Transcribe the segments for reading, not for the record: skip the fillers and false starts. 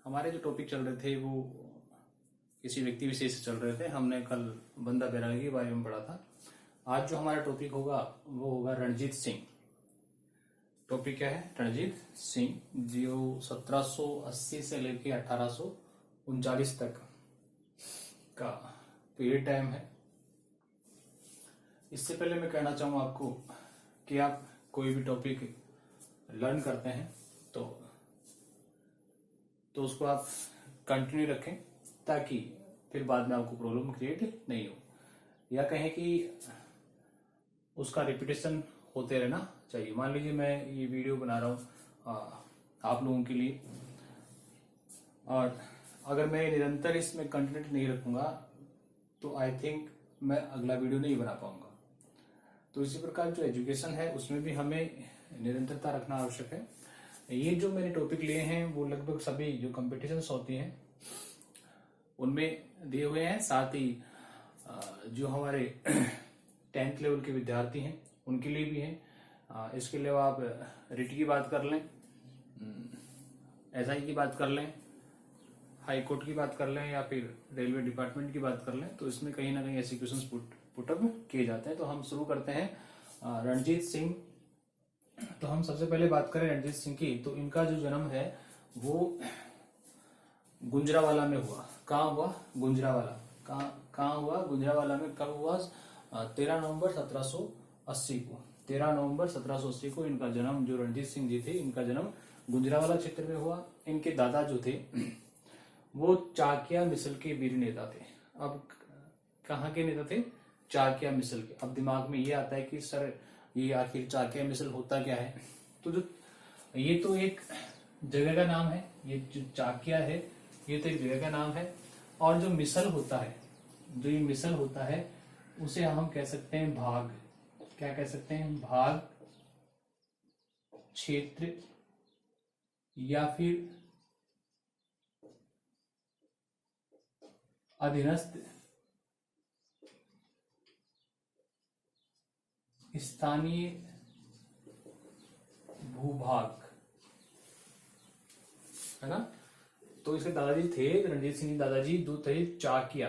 हमारे जो टॉपिक चल रहे थे वो किसी व्यक्ति विशेष से चल रहे थे। हमने कल बंदा बैरागी के बारे में पढ़ा था। आज जो हमारा टॉपिक होगा वो होगा रणजीत सिंह। टॉपिक क्या है? रणजीत सिंह, जो 1780 से लेके 1839 तक का पीरियड टाइम है। इससे पहले मैं कहना चाहूँगा आपको कि आप कोई भी टॉपिक लर्न करते हैं तो उसको आप कंटिन्यू रखें, ताकि फिर बाद में आपको प्रॉब्लम क्रिएट नहीं हो, या कहें कि उसका रिपीटेशन होते रहना चाहिए। मान लीजिए मैं ये वीडियो बना रहा हूँ आप लोगों के लिए, और अगर मैं निरंतर इसमें कंटेंट नहीं रखूंगा तो आई थिंक मैं अगला वीडियो नहीं बना पाऊंगा। तो इसी प्रकार जो एजुकेशन है उसमें भी हमें निरंतरता रखना आवश्यक है। ये जो मैंने टॉपिक लिए हैं वो लगभग सभी जो कॉम्पिटिशन्स होती हैं उनमें दिए हुए हैं। साथ ही जो हमारे 10th लेवल के विद्यार्थी हैं उनके लिए भी हैं। इसके अलावा आप रिट की बात कर लें, एसआई की बात कर लें, हाई कोर्ट की बात कर लें, या फिर रेलवे डिपार्टमेंट की बात कर लें, तो इसमें कहीं ना कहीं ऐसे क्वेश्चंस पुटअप किए जाते हैं। तो हम शुरू करते हैं रणजीत सिंह। तो हम सबसे पहले बात करें रणजीत सिंह की, तो इनका जो जन्म है वो गुजरांवाला में हुआ। कहाँ हुआ? गुजरांवाला। कहाँ हुआ? गुजरांवाला में। कब हुआ? 13 नवंबर 1780 को। 13 नवंबर 1780 को इनका जन्म, जो रणजीत सिंह जी थे इनका जन्म गुजरांवाला क्षेत्र में हुआ। इनके दादा जो थे वो चाकिया मिसल के वीर नेता थे। अब कहाँ के नेता थे? चाकिया मिसल के। अब दिमाग में ये आता है कि सर ये आखिर चाकिया मिसल होता क्या है? तो जो ये तो एक जगह का नाम है, ये जो चाकिया है ये तो एक जगह का नाम है, और जो मिसल होता है, जो ये मिसल होता है उसे हम कह सकते हैं भाग। क्या कह सकते हैं? भाग, क्षेत्र, या फिर अधीनस्थ स्थानीय भूभाग, है ना। तो इसके दादाजी थे, रणजीत सिंह दादाजी दो थे चाकिया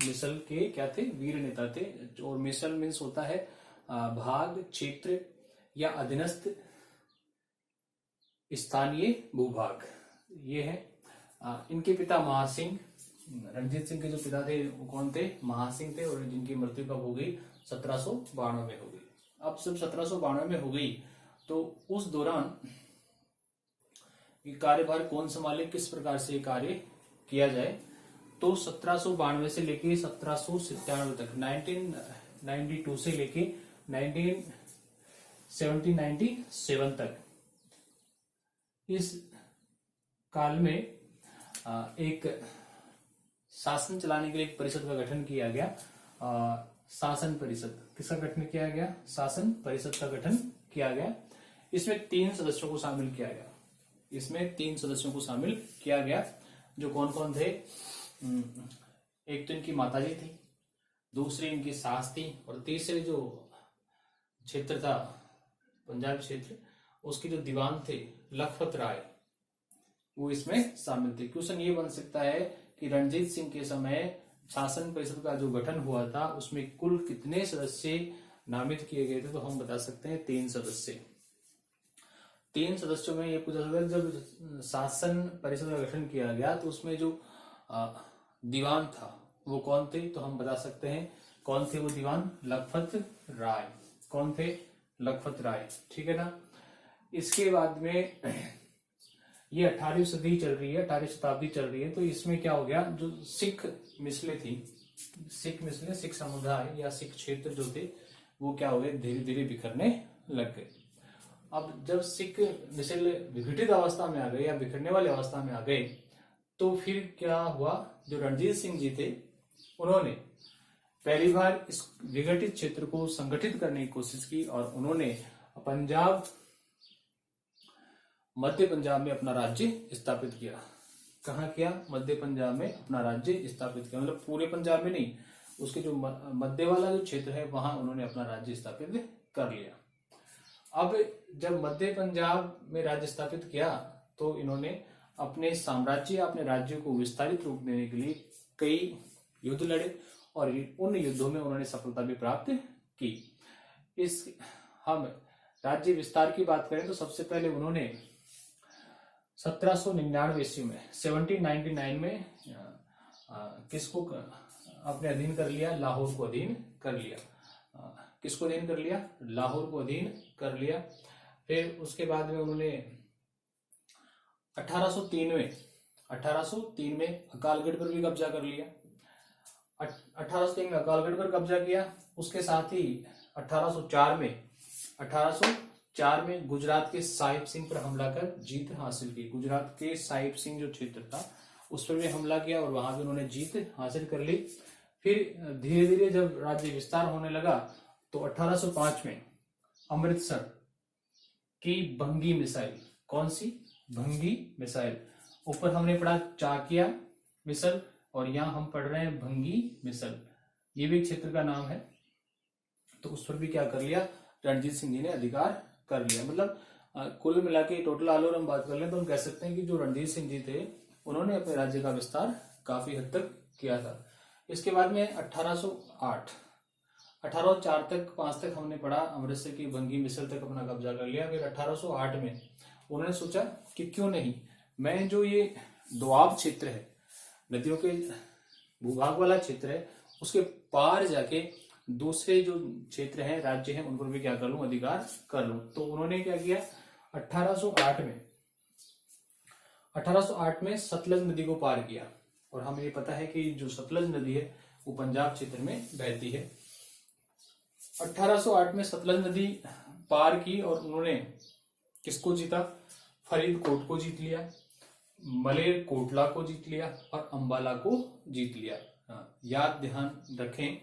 मिसल के क्या थे? वीर नेता थे। और मिसल मीन्स होता है भाग, क्षेत्र या अधीनस्थ स्थानीय भूभाग, ये है। इनके पिता महासिंह, रणजीत सिंह के जो पिता थे वो कौन थे? महासिंह थे, और जिनकी मृत्यु कब हो गई? 1792 में हो गई। अब जब 1792 में हो गई तो उस दौरान ये कार्यभार कौन संभाले, किस प्रकार से कार्य किया जाए? तो 1792 से लेके 1797 तक, 1992 से लेके 1797 तक, इस काल में एक शासन चलाने के लिए एक परिषद का गठन किया गया। शासन परिषद। किसका गठन किया गया? शासन परिषद का गठन किया गया। इसमें 3 सदस्यों को शामिल किया गया। इसमें 3 सदस्यों को शामिल किया गया, जो कौन कौन थे? एक तो इनकी माताजी थी, दूसरी इनकी सास थी, और तीसरे जो क्षेत्र था पंजाब क्षेत्र, उसके जो दीवान थे लखपत राय, वो इसमें शामिल थे। क्वेश्चन ये बन सकता है कि रणजीत सिंह के समय शासन परिषद का जो गठन हुआ था उसमें कुल कितने सदस्य नामित किए गए थे? तो हम बता सकते हैं 3 सदस्य। 3 सदस्यों में ये पूछा सकता है, जब शासन परिषद का गठन किया गया तो उसमें जो दीवान था वो कौन थे? तो हम बता सकते हैं कौन थे वो दीवान? लखपत राय। कौन थे? लखपत राय, ठीक है ना। इसके बाद में ये 18वीं सदी चल रही है, 18वीं शताब्दी चल रही है, तो इसमें क्या हो गया? जो सिख मिसलें थी, सिख समुदाय या सिख क्षेत्र जो थे वो क्या हो गए? धीरे धीरे बिखरने लग गए। अब जब सिख मिसल विघटित अवस्था में आ गए या बिखरने वाली अवस्था में आ गए, तो फिर क्या हुआ? जो रणजीत सिंह जी थे उन्होंने पहली बार इस विघटित क्षेत्र को संगठित करने की कोशिश की, और उन्होंने पंजाब, मध्य पंजाब में अपना राज्य स्थापित किया। कहाँ किया? मध्य पंजाब में अपना राज्य स्थापित किया। मतलब पूरे पंजाब में नहीं, उसके जो मध्य वाला जो क्षेत्र है वहां उन्होंने अपना राज्य स्थापित कर लिया। अब जब मध्य पंजाब में राज्य स्थापित किया तो इन्होंने अपने साम्राज्य, अपने राज्यों को विस्तारित रूप देने के लिए कई युद्ध लड़े और उन युद्धों में उन्होंने सफलता भी प्राप्त की। हम राज्य विस्तार की बात करें तो सबसे पहले उन्होंने 1799 ईस्वी में 1799 में किसको अपने अधीन कर लिया? लाहौर को अधीन कर लिया। किसको अधीन कर लिया? लाहौर को अधीन कर लिया। फिर उसके बाद में उन्होंने 1803 में अकालगढ़ पर भी कब्जा कर लिया। 1803 में अकालगढ़ पर कब्जा किया। उसके साथ ही 1804 में गुजरात के साहिब सिंह पर हमला कर जीत हासिल की। गुजरात के साहिब सिंह जो क्षेत्र था उस पर भी हमला किया और वहां भी उन्होंने जीत हासिल कर ली। फिर धीरे धीरे जब राज्य विस्तार होने लगा तो 1805 में अमृतसर की भंगी मिसाइल, कौन सी? भंगी मिसाइल। ऊपर हमने पढ़ा चाकिया मिसल और यहाँ हम पढ़ रहे हैं भंगी मिसल, ये भी क्षेत्र का नाम है। तो उस पर भी क्या कर लिया? रणजीत सिंह जी ने अधिकार कर लिया। मतलब कुल मिला के टोटल ऑल ओवर हम बात कर लें तो हम कह सकते हैं कि जो रणजीत सिंह जी थे उन्होंने अपने राज्य का विस्तार काफी हद तक किया था। इसके बाद में 1804 तक 5 तक हमने पढ़ा, अमृतसर की भंगी मिसल तक अपना कब्जा कर लिया। फिर 1808 में उन्होंने सोचा कि क्यों नहीं मैं जो ये दोआब क्षेत्र है, नदियों के भूभाग वाला क्षेत्र है, उसके पार जाके दूसरे जो क्षेत्र हैं, राज्य हैं, उन पर भी क्या कर लूं? अधिकार कर लूं। तो उन्होंने क्या किया? 1808 में सतलज नदी को पार किया। और हमें ये पता है कि जो सतलज नदी है वो पंजाब क्षेत्र में बहती है। 1808 में सतलज नदी पार की और उन्होंने किसको जीता? फरीदकोट को जीत लिया, मलेर कोटला को जीत लिया और अंबाला को जीत लिया। याद ध्यान रखें,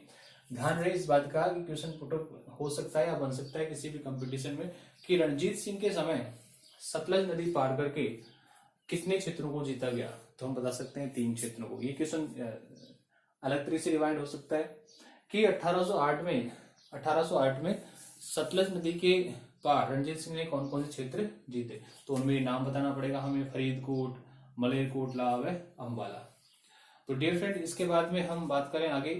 ध्यान रहे इस बात का कि क्वेश्चन पुट हो सकता है या बन सकता है किसी भी कंपटीशन में कि रणजीत सिंह के समय सतलज नदी पार करके कितने क्षेत्रों को जीता गया? तो हम बता सकते हैं 3 क्षेत्रों को। ये क्वेश्चन अलग तरीके से रिवाइंड हो सकता है कि 1808 में सतलज नदी के पार रणजीत सिंह ने कौन कौन से क्षेत्र जीते। तो उनमें नाम बताना पड़ेगा हमें, फरीदकोट, मलेरकोटला व अंबाला। तो डियर फ्रेंड, इसके बाद में हम बात करें आगे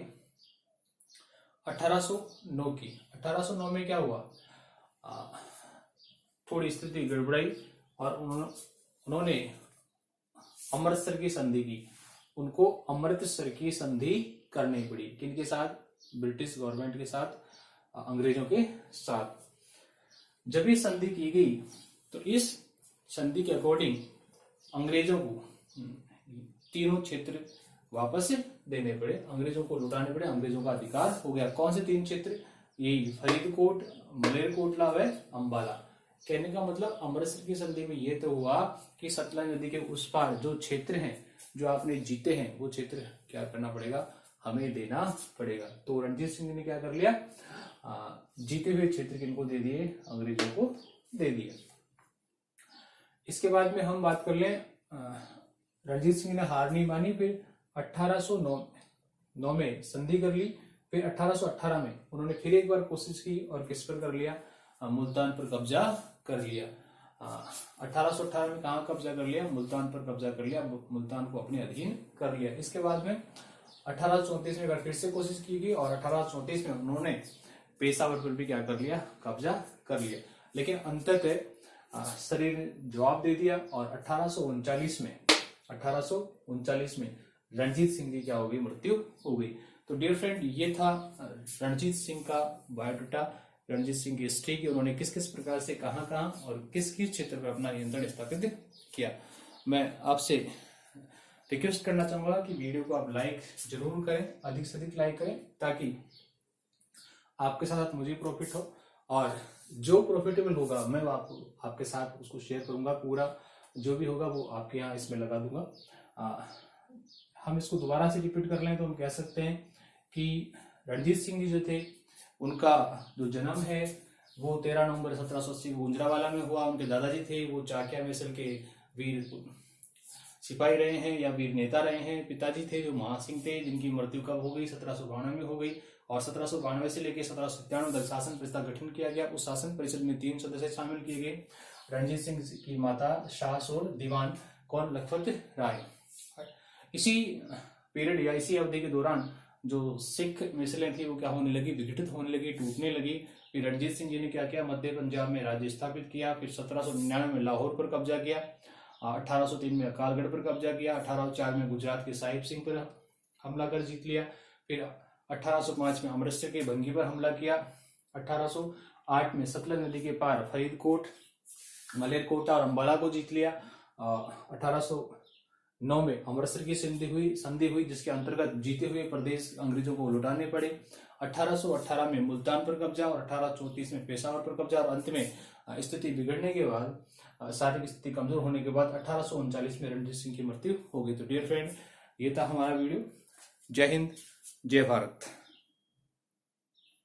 1809 की। 1809 में क्या हुआ? थोड़ी स्थिति गड़बड़ाई और उन्होंने अमृतसर की संधि की। उनको अमृतसर की संधि करनी पड़ी। किनके साथ? ब्रिटिश गवर्नमेंट के साथ, अंग्रेजों के साथ। जब ये संधि की गई तो इस संधि के अकॉर्डिंग अंग्रेजों को 3 क्षेत्र वापस देने पड़े, अंग्रेजों को लुटाने पड़े, अंग्रेजों का अधिकार हो गया। कौन से 3 क्षेत्र? यही फरीदकोट, मलेरकोटला व अंबाला। कहने का मतलब अमृतसर की संधि में यह तो हुआ कि सतलज नदी के उस पार जो क्षेत्र हैं जो आपने जीते हैं वो क्षेत्र क्या करना पड़ेगा? हमें देना पड़ेगा। तो रणजीत सिंह ने क्या कर लिया? जीते हुए क्षेत्र किनको दे दिए? अंग्रेजों को दे दिए। इसके बाद में हम बात कर लें, रणजीत सिंह ने हार नहीं मानी। फिर 1809 में संधि कर ली। फिर 1818 में उन्होंने फिर एक बार कोशिश की और किस पर कर लिया? मुल्तान पर कब्जा कर लिया। 1818 में कहाँ कब्जा कर लिया? मुल्तान पर कब्जा कर लिया, मुल्तान को अपने अधीन कर लिया। इसके बाद में 1834 में फिर से कोशिश की गई और 1834 में उन्होंने पेशावर पर भी क्या कर लिया? कब्जा कर लिया। लेकिन अंततः शरीर ने जवाब दे दिया और 1839 में रणजीत सिंह की क्या हो गई? मृत्यु हो गई। तो डियर फ्रेंड, ये था रणजीत सिंह का बायोडाटा, रणजीत सिंह की हिस्ट्री की उन्होंने किस किस प्रकार से कहां और किस किस क्षेत्र पर अपना नियंत्रण स्थापित किया। मैं आपसे रिक्वेस्ट करना चाहूंगा कि वीडियो को आप लाइक जरूर करें, अधिक से अधिक लाइक करें, ताकि आपके साथ मुझे प्रॉफिट हो और जो प्रॉफिटेबल होगा मैं आपके साथ उसको शेयर करूंगा। पूरा जो भी होगा वो आपके यहाँ इसमें लगा दूंगा। हम इसको दोबारा से रिपीट कर लें तो हम कह सकते हैं कि रणजीत सिंह जी जो थे उनका जो जन्म है वो 13 नवंबर 1780 गुजरावाला में हुआ। उनके दादाजी थे वो चाकिया मिसल के वीर सिपाही रहे हैं या वीर नेता रहे हैं। पिताजी थे जो महासिंह थे, जिनकी मृत्यु कब हो गई? 1792 में हो गई। और 1792 से लेकर 1797 तक शासन परिषद का गठन किया गया। उस शासन परिषद में 3 सदस्य शामिल किए गए। रणजीत सिंह की माता सास और दीवान कौन? लखपत राय। इसी पीरियड या इसी अवधि के दौरान जो सिख मिसलें थी वो क्या होने लगी? विघटित होने लगी, टूटने लगी। फिर रणजीत सिंह जी ने क्या किया? मध्य पंजाब में राज्य स्थापित किया। फिर 1799 में लाहौर पर कब्जा किया, 1803 में अकालगढ़ पर कब्जा किया, 1804 में गुजरात के साहिब सिंह पर हमला कर जीत लिया। फिर 1805 में अमृतसर के भंगी पर हमला किया। 1808 में सतलज नदी के पार फरीदकोट, मलेरकोटा और अंबाला को जीत लिया। 1809 में अमृतसर की संधि हुई जिसके अंतर्गत जीते हुए प्रदेश अंग्रेजों को लौटाने पड़े। 1818 में मुल्तान पर कब्जा और 1834 में पेशावर पर कब्जा और अंत में स्थिति बिगड़ने के बाद, शारीरिक स्थिति कमजोर होने के बाद 1839 में रणजीत सिंह की मृत्यु हो गई। तो डियर फ्रेंड, ये था हमारा वीडियो। जय हिंद, जय भारत।